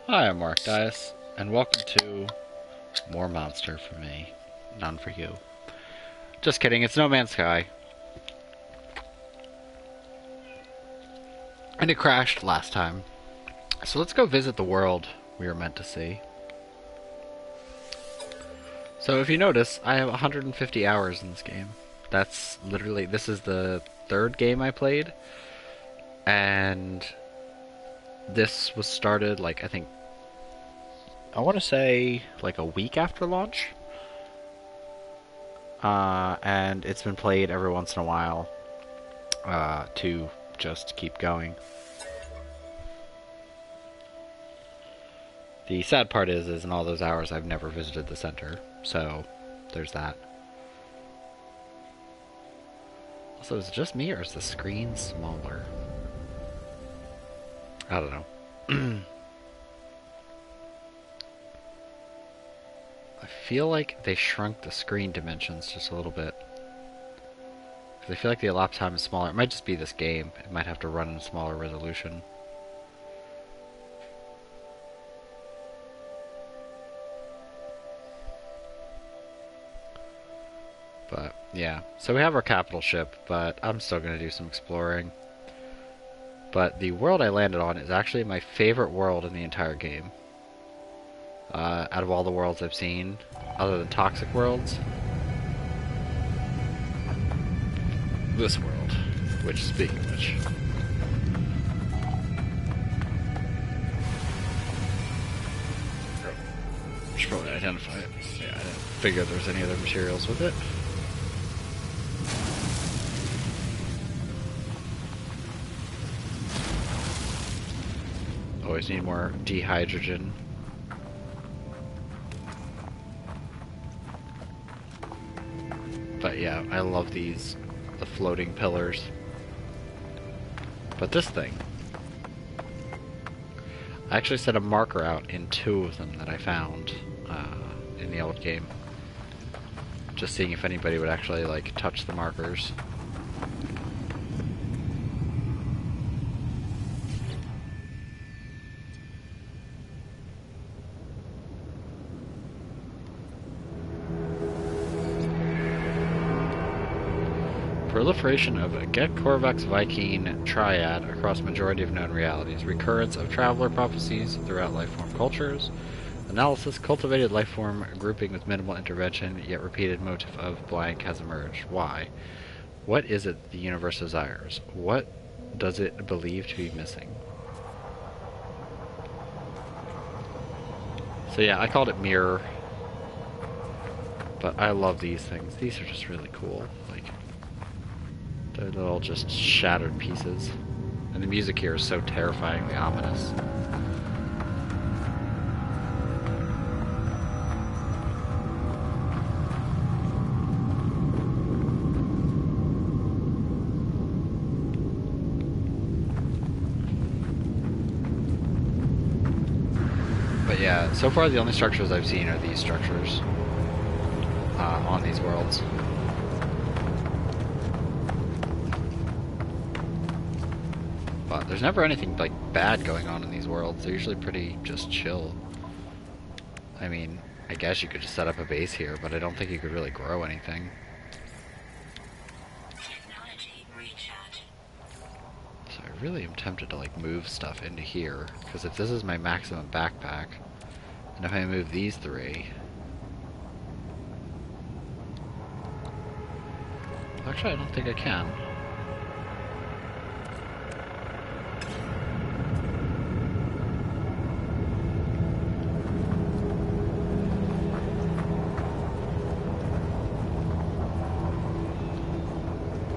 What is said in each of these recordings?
Hi, I'm morakdais, and welcome to more monster for me, none for you. Just kidding, it's No Man's Sky. And it crashed last time. So let's go visit the world we were meant to see. So if you notice, I have 150 hours in this game. That's literally, this is the third game I played. And this was started, like, I think, I want to say, like a week after launch. And it's been played every once in a while to just keep going. The sad part is in all those hours I've never visited the center, so there's that. Also, is it just me or is the screen smaller? I don't know. I feel like they shrunk the screen dimensions just a little bit. Because I feel like the elapsed time is smaller. It might just be this game. It might have to run in smaller resolution. But, yeah. So we have our capital ship, but I'm still going to do some exploring. But the world I landed on is actually my favorite world in the entire game. Out of all the worlds I've seen, other than Toxic Worlds. This world. Which, speaking of which... should probably identify it. Yeah, I didn't figure there was any other materials with it. Always need more dehydrogen. But yeah, I love these, the floating pillars. But this thing, I actually set a marker out in 2 of them that I found in the old game. Just seeing if anybody would actually, like, touch the markers. Proliferation of Get Korvax Viking triad across majority of known realities. Recurrence of traveler prophecies throughout lifeform cultures. Analysis, cultivated lifeform grouping with minimal intervention, yet repeated motif of blank has emerged. Why? What is it the universe desires? What does it believe to be missing? So yeah, I called it Mirror. But I love these things. These are just really cool. Like, they're little just shattered pieces. And the music here is so terrifyingly ominous. But yeah, so far the only structures I've seen are these structures on these worlds. But there's never anything like bad going on in these worlds. They're usually pretty just chill. I mean, I guess you could just set up a base here, but I don't think you could really grow anything. So I really am tempted to like move stuff into here, because if this is my maximum backpack, and if I move these 3... Actually, I don't think I can.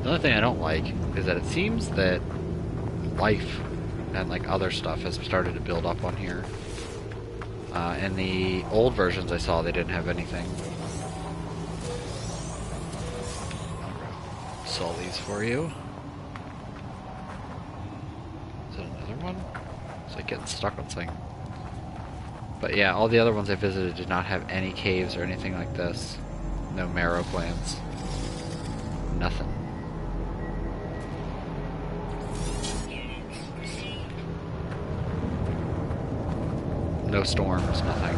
The other thing I don't like is that it seems that life and like other stuff has started to build up on here. In the old versions I saw, they didn't have anything. Solve these for you. Is that another one? It's like getting stuck on something. But yeah, all the other ones I visited did not have any caves or anything like this. No marrow plants. Nothing. No storms, nothing.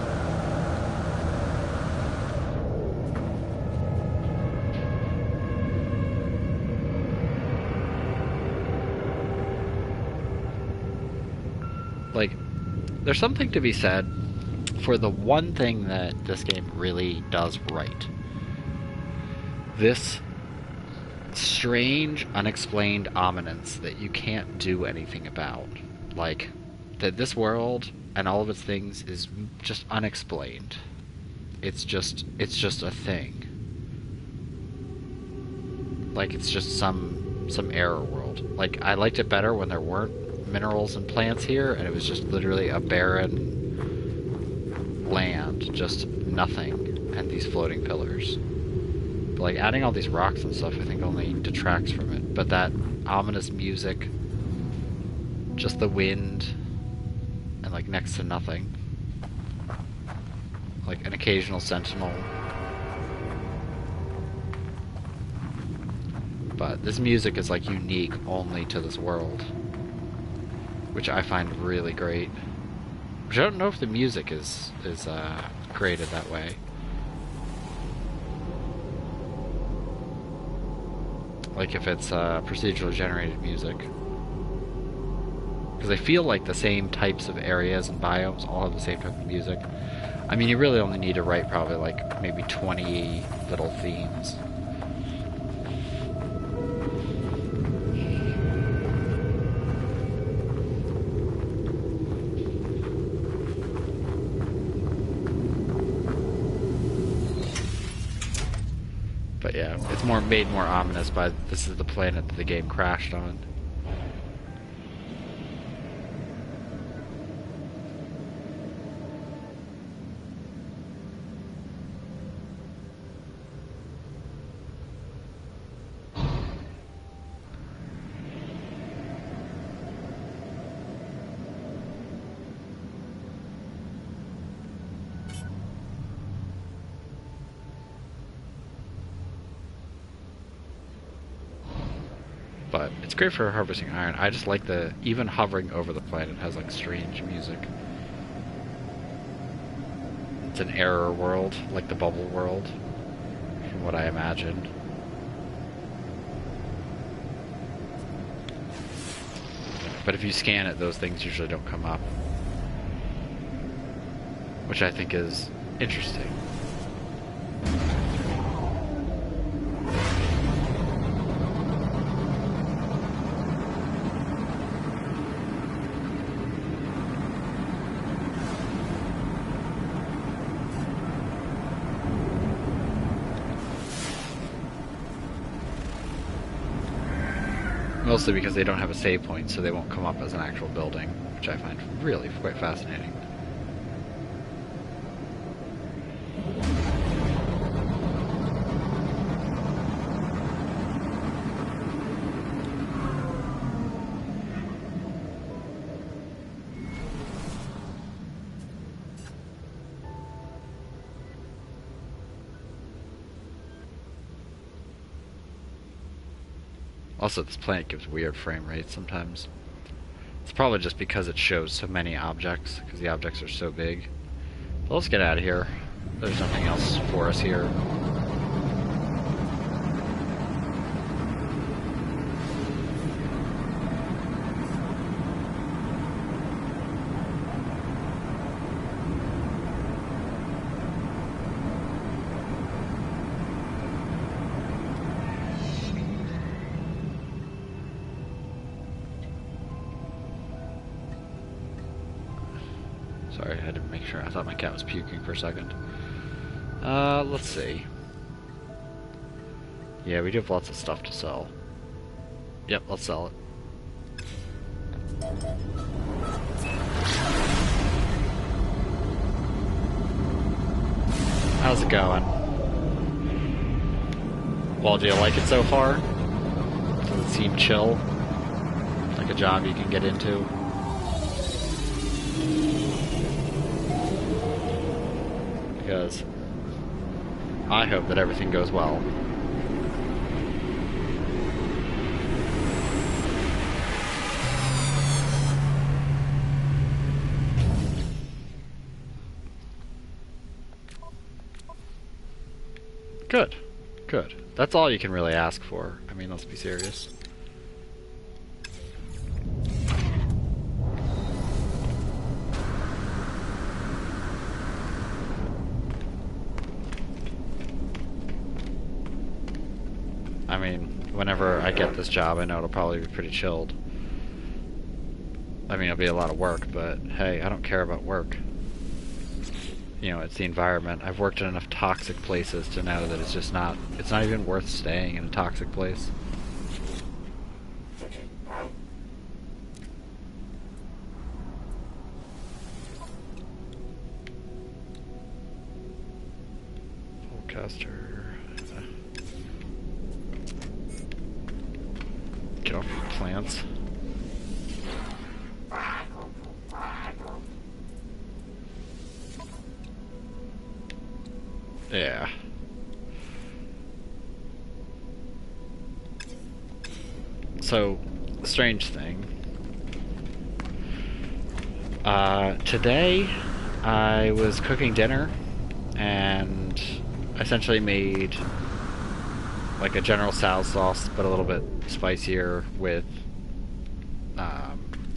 Like, there's something to be said for the one thing that this game really does right. This strange, unexplained ominence that you can't do anything about. Like, that this world and all of its things is just unexplained. It's just a thing. Like, it's just some error world. Like, I liked it better when there weren't minerals and plants here, and it was just literally a barren land, just nothing, and these floating pillars. But, like, adding all these rocks and stuff, I think only detracts from it. But that ominous music, just the wind, and, like, next to nothing. Like, an occasional sentinel. But this music is, like, unique only to this world, which I find really great. Which I don't know if the music is created that way. Like, if it's procedurally generated music. Because I feel like the same types of areas and biomes all have the same type of music. I mean, you really only need to write probably, like, maybe 20 little themes. But yeah, it's made more ominous by this is the planet that the game crashed on. But it's great for harvesting iron. I just like the, even hovering over the planet has like strange music. It's an error world, like the bubble world, from what I imagined. But if you scan it, those things usually don't come up. Which I think is interesting. Mostly because they don't have a save point, so they won't come up as an actual building, which I find really quite fascinating. Also, this planet gives weird frame rates sometimes. It's probably just because it shows so many objects, because the objects are so big. But let's get out of here. There's nothing else for us here. Sorry, I had to make sure. I thought my cat was puking for a second. Let's see. Yeah, we do have lots of stuff to sell. Yep, let's sell it. How's it going? Well, do you like it so far? Does it seem chill? Like a job you can get into? Because I hope that everything goes well. Good. Good. That's all you can really ask for. I mean, let's be serious. I mean, whenever I get this job, I know it'll probably be pretty chilled. I mean, it'll be a lot of work, but hey, I don't care about work. You know, it's the environment. I've worked in enough toxic places to know that it's not even worth staying in a toxic place. Forecaster. Get off the plants. Yeah. So, strange thing. Today I was cooking dinner and essentially made like a General Tso's sauce, but a little bit spicier with,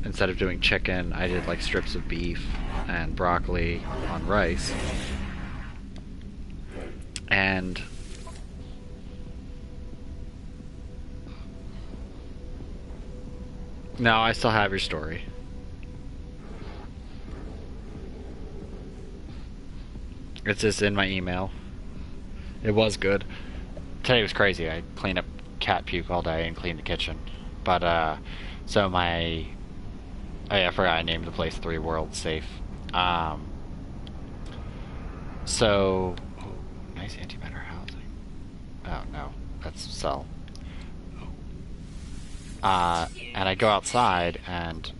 instead of doing chicken, I did like strips of beef and broccoli on rice. And no, I still have your story. It's just in my email. It was good. Today was crazy. I cleaned up cat puke all day and cleaned the kitchen. But, so I forgot I named the place 3 Worlds Safe. So, oh, nice antimatter housing. Oh, no. That's cell. And I go outside, and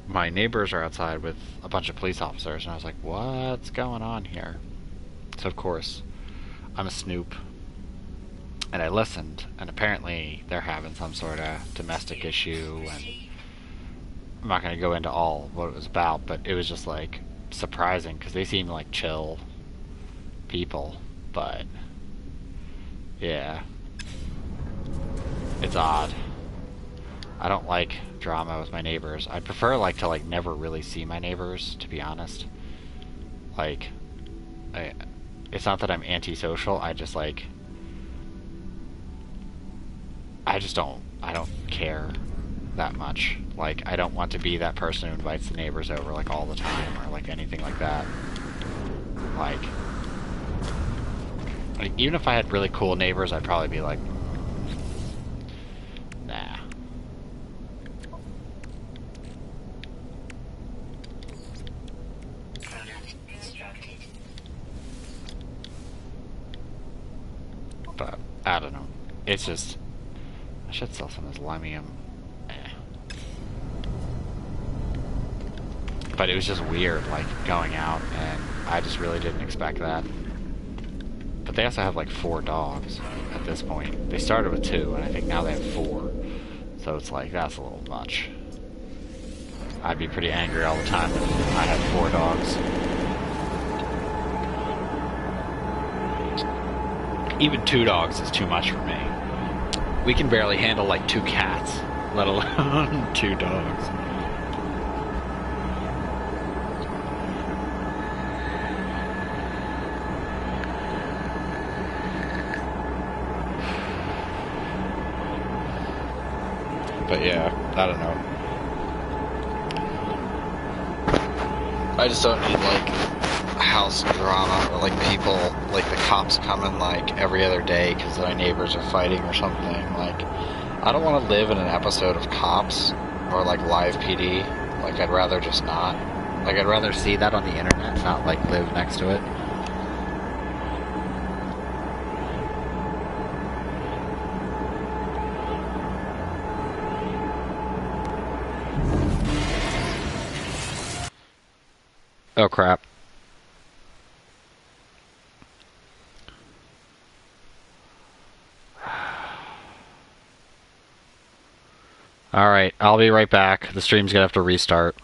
my neighbors are outside with a bunch of police officers, and I was like, what's going on here? So, of course, I'm a snoop, and I listened, and apparently they're having some sort of domestic issue, and I'm not going to go into all what it was about, but it was just, like, surprising, because they seem like chill people, but, yeah, it's odd. I don't like drama with my neighbors. I'd prefer, like, to, like, never really see my neighbors, to be honest. Like, it's not that I'm antisocial, I just, like, I don't care that much. Like, I don't want to be that person who invites the neighbors over, like, all the time, or, like, anything like that. Like, even if I had really cool neighbors, I'd probably be like, nah. But, I don't know. It's just, I should sell some of this limium. But it was just weird, like, going out, and I just really didn't expect that. But they also have, like, 4 dogs at this point. They started with 2, and I think now they have 4. So it's like, that's a little much. I'd be pretty angry all the time if I had 4 dogs. Even 2 dogs is too much for me. We can barely handle, like, 2 cats, let alone 2 dogs. But yeah, I don't know. I just don't need, like, house drama or, like, people, like, the cops coming, like, every other day because my neighbors are fighting or something. Like, I don't want to live in an episode of Cops or, like, Live PD. Like, I'd rather just not. Like, I'd rather see that on the internet, not, like, live next to it. Oh, crap. Alright, I'll be right back. The stream's gonna have to restart.